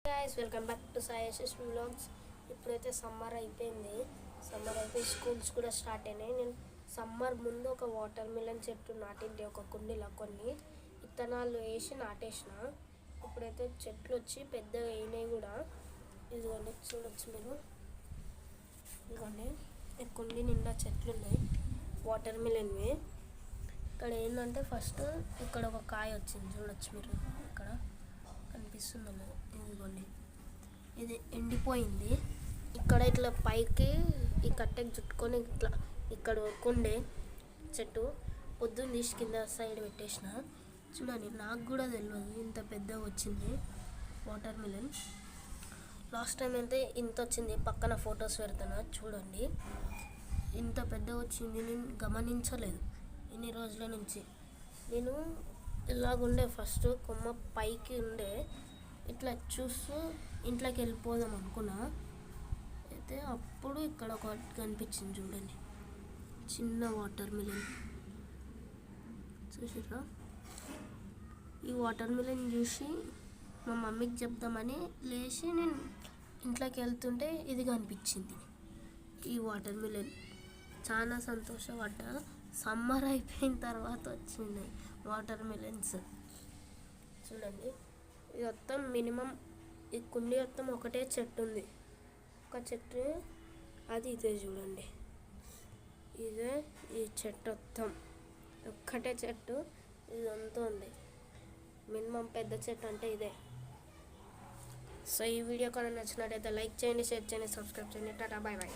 Guys welcome back to Sai Yashas vlogs. ఇప్పుడైతే summer అయిపోయింది. Summer అయిపోయి స్కూల్స్ కూడా స్టార్ట్ అయినాయి. నేను సమ్మర్ ముందు ఒక వాటర్ మిలన్ చెట్టు నాటింది, ఒక కుండీలో కొన్ని విత్తనాలు వేసి నాటేసిన. ఇప్పుడైతే చెట్లు వచ్చి పెద్దగా అయినాయి కూడా. ఇదిగోండి చూడొచ్చు మీరు, ఇదిగోండి ఈ కుండీ నిండా చెట్లు ఉన్నాయి వాటర్ మిలన్వి. ఇక్కడ ఏంటంటే ఫస్ట్ ఇక్కడ ఒక కాయ వచ్చింది చూడొచ్చు మీరు, ఇక్కడ కనిపిస్తుంది. ఇదిగోండి ఇది ఎండిపోయింది. ఇక్కడ ఇట్లా పైకి ఈ కట్టెకి చుట్టుకొని ఇట్లా ఇక్కడ ఉండే చెట్టు పొద్దున్న తీసి కింద సైడ్ పెట్టేసిన. చూడండి, నాకు కూడా తెలియదు ఇంత పెద్దగా వచ్చింది వాటర్ మిలన్. లాస్ట్ టైం అయితే ఇంత వచ్చింది, పక్కన ఫొటోస్ పెడతాను చూడండి. ఇంత పెద్దగా వచ్చింది, నేను గమనించలేదు ఇన్ని రోజుల నుంచి. నేను ఇలాగుండే ఫస్ట్ కొమ్మ పైకి ఉండే, ఇట్లా చూస్తూ ఇంట్లోకి వెళ్ళిపోదాం అనుకున్నా. అయితే అప్పుడు ఇక్కడ ఒకటి కనిపించింది చూడండి, చిన్న వాటర్ మిలన్. చూసారా? ఈ వాటర్ మిలన్ చూసి మా మమ్మీకి చెప్దామని లేచి నేను ఇంట్లోకి వెళ్తుంటే ఇది కనిపించింది, ఈ వాటర్ మిలన్. చాలా సంతోషపడ్డా. సమ్మర్ అయిపోయిన తర్వాత వచ్చినాయి వాటర్ మిలన్స్. చూడండి, ఇది మొత్తం మినిమం ఈ కుండీ మొత్తం ఒకటే చెట్టు ఉంది, ఒక చెట్టు అది. ఇదే చూడండి, ఇదే ఈ చెట్టు మొత్తం ఒక్కటే చెట్టు, ఇదంతా ఉంది. మినిమం పెద్ద చెట్టు అంటే ఇదే. సో ఈ వీడియో కూడా నచ్చినట్టయితే లైక్ చేయండి, షేర్ చేయండి, సబ్స్క్రైబ్ చేయండి. Tata, bye bye.